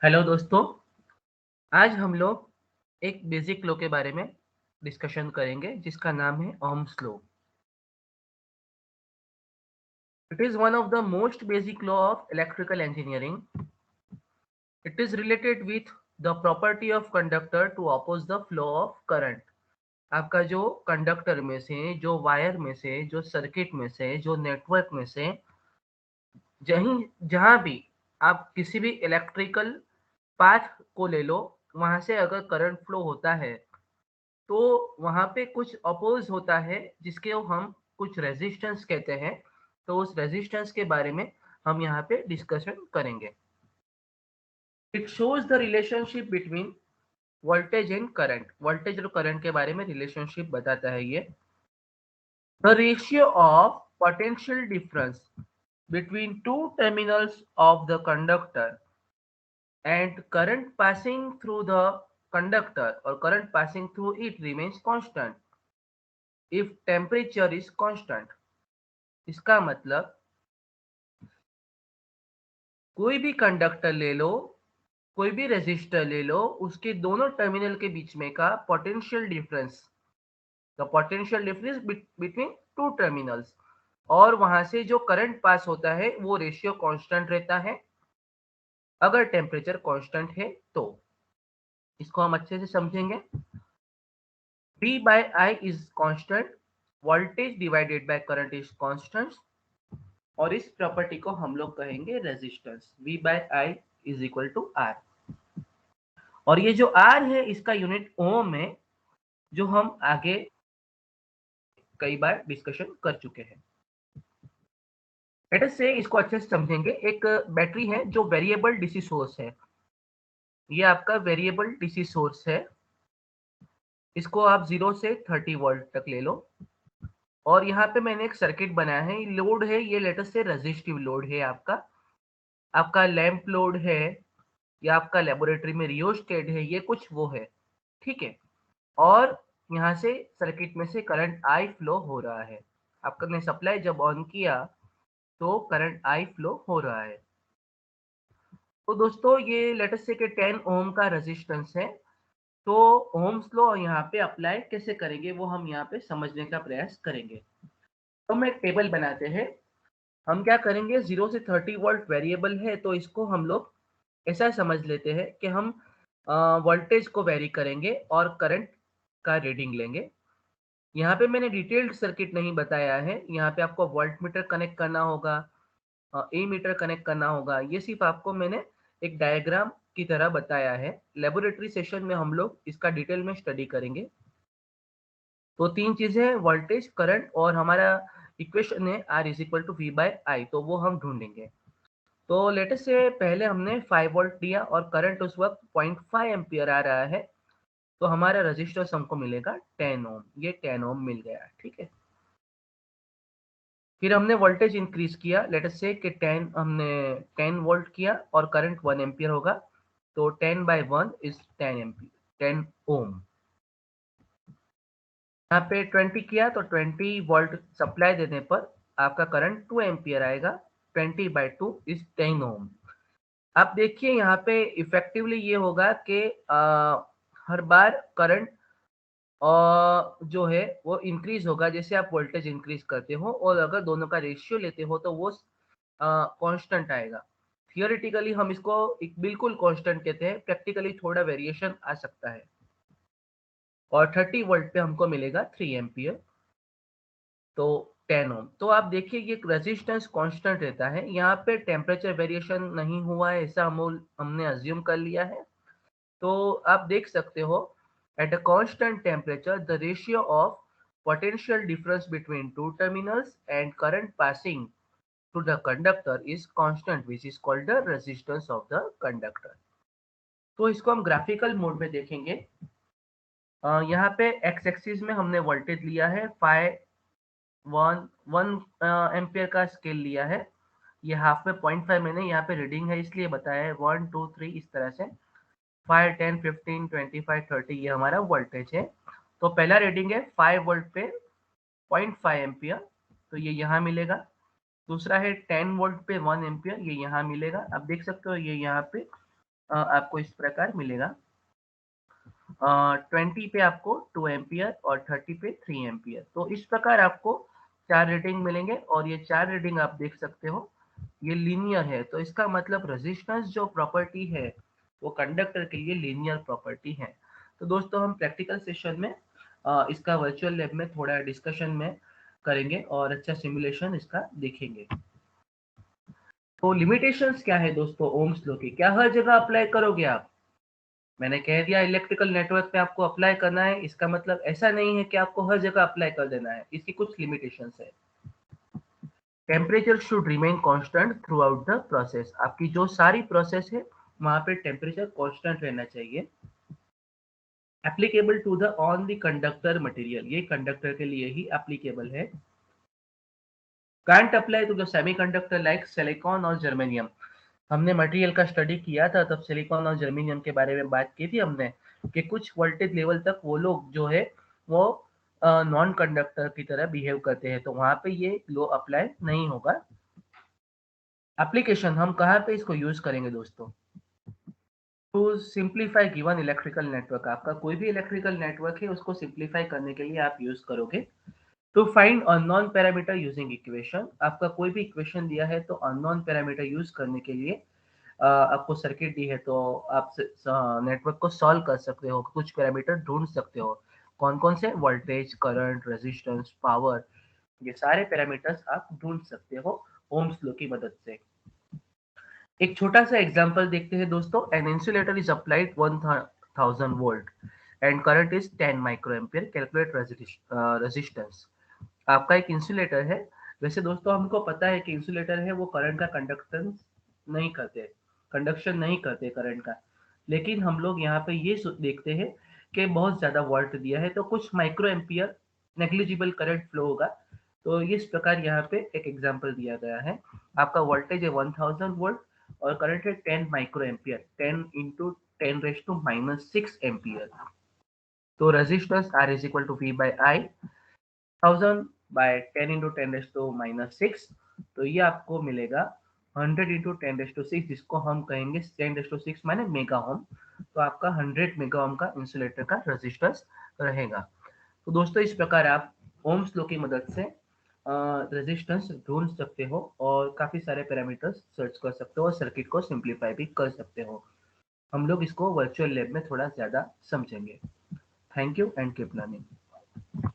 Hello दोस्तों। आज हम लोग एक बेसिक लॉ के बारे में डिस्कशन करेंगे जिसका नाम है Ohm's law. It is one of the most basic law of electrical engineering. It is related with the property of conductor to oppose the flow of current. आपका जो कंडक्टर में से, जो वायर में से, जो सर्किट में से, जो नेटवर्क में से, जहीं जहां भी आप किसी भी इलेक्ट्रिकल पाथ को ले लो, वहां से अगर करंट फ्लो होता है तो वहाँ पे कुछ अपोज़ होता है जिसके हम कुछ रेजिस्टेंस कहते हैं। तो उस रेजिस्टेंस के बारे में हम यहाँ पे डिस्कशन करेंगे। It shows the relationship between voltage and current. Voltage और करंट के बारे में रिलेशनशिप बताता है ये। The ratio of potential difference between two terminals of the conductor and current passing through the conductor or current passing through it remains constant if temperature is constant। इसका मतलब कोई भी कंडक्टर ले लो, कोई भी रेजिस्टर ले लो, उसके दोनों टर्मिनल के बीच में का potential difference, the potential difference between two terminals, और वहां से जो करंट पास होता है वो रेशियो कांस्टेंट रहता है अगर टेम्परेचर कांस्टेंट है तो। इसको हम अच्छे से समझेंगे। V by I is constant, voltage divided by current is constant, और इस प्रॉपर्टी को हम लोग कहेंगे resistance. V by I is equal to R। और ये जो R है इसका यूनिट ओम है, जो हम आगे कई बार डिस्कशन कर चुके हैं। लेट अस से इसको अच्छे से समझेंगे। एक बैटरी है जो वेरिएबल डीसी सोर्स है। ये आपका वेरिएबल डीसी सोर्स है। इसको आप 0 से 30 वोल्ट तक ले लो। और यहाँ पे मैंने एक सर्किट बनाया है। लोड है, ये लेट अस से रेजिस्टिव लोड है। आपका लैंप लोड है, या आपका लेबोरेटरी में रियोस्टेट है, ये कुछ वो है, ठीक है। और यहाँ से सर्किट में से करंट आई फ्लो हो रहा है। आपका ने सप्लाई जब ऑन किया तो करंट आई फ्लो हो रहा है। तो दोस्तों ये लेट अस से कि 10 ओम का रेजिस्टेंस है। तो ओम्स लॉ यहाँ पे अप्लाई कैसे करेंगे वो हम यहाँ पे समझने का प्रयास करेंगे। तो हम एक टेबल बनाते हैं। हम क्या करेंगे, 0 से 30 वोल्ट वेरिएबल है तो इसको हम लोग ऐसा समझ लेते हैं कि हम वोल्टेज को वेरी करेंगे और करंट का रीडिंग लेंगे। यहाँ पे मैंने डिटेल्ड सर्किट नहीं बताया है। यहाँ पे आपको वोल्ट मीटर कनेक्ट करना होगा, ए मीटर कनेक्ट करना होगा। ये सिर्फ आपको मैंने एक डायग्राम की तरह बताया है। लेबोरेटरी सेशन में हम लोग इसका डिटेल में स्टडी करेंगे। तो तीन चीजें, वोल्टेज, करंट, और हमारा इक्वेशन है R is equal to V by I, तो वो हम ढूंढेंगे। तो लेटेस्ट से पहले हमने 5 वोल्ट दिया और करंट उस वक्त 0.5 एम्पियर आ रहा है, तो हमारा रेजिस्टेंस हमको मिलेगा 10 ओम। ये 10 ओम मिल गया, ठीक है। फिर हमने वोल्टेज इंक्रीज किया, लेटेस्ट से कि 10 हमने 10 वोल्ट किया और करंट 1 एम्पियर होगा, तो 10 बाई 1 इज 10 एम्पियर, 10 ओम। यहाँ पे 20 किया तो 20 वोल्ट सप्लाई देने पर आपका करंट 2 एम्पियर आएगा। 20 बाई 2 इज 10 ओम। आप देखिए यहाँ पे इफेक्टिवली ये होगा कि हर बार करंट जो है वो इंक्रीज होगा जैसे आप वोल्टेज इंक्रीज करते हो, और अगर दोनों का रेशियो लेते हो तो वो कांस्टेंट आएगा। थियोरेटिकली हम इसको एक बिल्कुल कांस्टेंट कहते हैं, प्रैक्टिकली थोड़ा वेरिएशन आ सकता है। और 30 वोल्ट पे हमको मिलेगा 3 एम्पियर, तो 10 ओम। तो आप देखिए ये रेजिस्टेंस कांस्टेंट रहता है। यहाँ पे टेम्परेचर वेरिएशन नहीं हुआ है ऐसा हमने अज्यूम कर लिया है। तो आप देख सकते हो, at a constant temperature the ratio of potential difference between two terminals and current passing through the conductor is constant, which is called the resistance of the conductor. तो इसको हम ग्राफिकल मोड में देखेंगे। यहाँ पे एक्स एक्सिस में हमने voltage लिया है 1 एम्पियर का स्केल लिया है। ये हाफ में 0.5 मैंने यहाँ पे रीडिंग है इसलिए बताया है, 1 2 3 इस तरह से। 5 10 15 25 30 ये हमारा वोल्टेज है। तो पहला रीडिंग है 5 वोल्ट पे 0.5 एम्पियर, तो ये यहाँ मिलेगा। दूसरा है 10 वोल्ट पे 1 एम्पियर, ये यहाँ मिलेगा। आप देख सकते हो ये यहाँ पे आपको इस प्रकार मिलेगा। 20 पे आपको 2 एम्पियर और 30 पे 3 एम्पियर। तो इस प्रकार आपको 4 रीडिंग मिलेंगे और ये 4 रीडिंग आप देख सकते हो, ये लीनियर है। तो इसका मतलब रेजिस्टेंस जो प्रॉपर्टी है, वो कंडक्टर के लिए लीनियर प्रॉपर्टी है। तो दोस्तों हम प्रैक्टिकल सेशन में इसका वर्चुअल लैब में थोड़ा डिस्कशन में करेंगे और अच्छा सिमुलेशन इसका देखेंगे। तो लिमिटेशंस क्या है दोस्तों ओम्स लॉ की? क्या हर जगह अप्लाई करोगे आप? मैंने कह दिया इलेक्ट्रिकल नेटवर्क पे आपको अप्लाई करना है, इसका मतलब ऐसा नहीं है कि आपको हर जगह अप्लाई कर देना है। इसकी कुछ लिमिटेशंस है। Temperature should remain constant through out the process. आपकी जो सारी प्रोसेस है वहां पे टेम्परेचर कांस्टेंट रहना चाहिए। Applicable to the on the conductor material, ये कंडक्टर के लिए ही एप्लीकेबल है। Can't apply to the semiconductor like silicon और जर्मेनियम। हमने मटेरियल का स्टडी किया था, तब सिलिकॉन और जर्मेनियम के बारे में बात की थी हमने कि कुछ वोल्टेज लेवल तक वो लोग जो है वो नॉन कंडक्टर की तरह बिहेव करते हैं, तो वहां पे ये लॉ अप्लाई नहीं होगा। एप्लीकेशन हम कहाँ पे इसको यूज करेंगे दोस्तों? To simplify given electrical network. आपका कोई भी इलेक्ट्रिकल नेटवर्क है उसको सिंप्लीफाई करने के लिए आप यूज करोगे। To find unknown parameter using equation. आपका कोई भी इक्वेशन दिया है तो अननोन पैरामीटर यूज करने के लिए आपको सर्किट दी है तो आप नेटवर्क को सॉल्व कर सकते हो, कुछ पैरामीटर ढूंढ सकते हो। कौन कौन से? वोल्टेज, करंट, रेजिस्टेंस, पावर, ये सारे पैरामीटर्स आप ढूंढ सकते हो ओम्स लॉ की मदद से। एक छोटा सा एग्जांपल देखते हैं दोस्तों। An insulator is applied 1000 volt and current is 10 micro ampere, calculate resistance. आपका एक इंसुलेटर है। वैसे दोस्तों हमको पता है कि इंसुलेटर है वो करंट का कंडक्टेंस नहीं करते, कंडक्शन नहीं करते करंट का। लेकिन हम लोग यहाँ पे ये देखते हैं कि बहुत ज्यादा वोल्ट दिया है तो कुछ micro ampere negligible current flow होगा। तो इस प्रकार यहाँ पे एक एग्जांपल दिया गया है। आपका वोल्टेज है 1000 वोल्ट और करंट है 10 माइक्रो एम्पियर, 10 इंटू 10⁻⁶ एम्पियर। तो resistance R is equal to V by I, 1000 by 10 into 10⁻⁶। तो ये आपको मिलेगा 100 इंटू 10⁶, जिसको हम कहेंगे 10⁶ माने मेगा ओम। तो आपका 100 मेगा ओम का इंसुलेटर का रेजिस्टेंस रहेगा। तो दोस्तों इस प्रकार आप ओम्स लॉ की मदद से रेजिस्टेंस ढूंढ सकते हो और काफी सारे पैरामीटर्स सर्च कर सकते हो और सर्किट को सिंप्लीफाई भी कर सकते हो। हम लोग इसको वर्चुअल लैब में थोड़ा ज्यादा समझेंगे। Thank you and keep learning.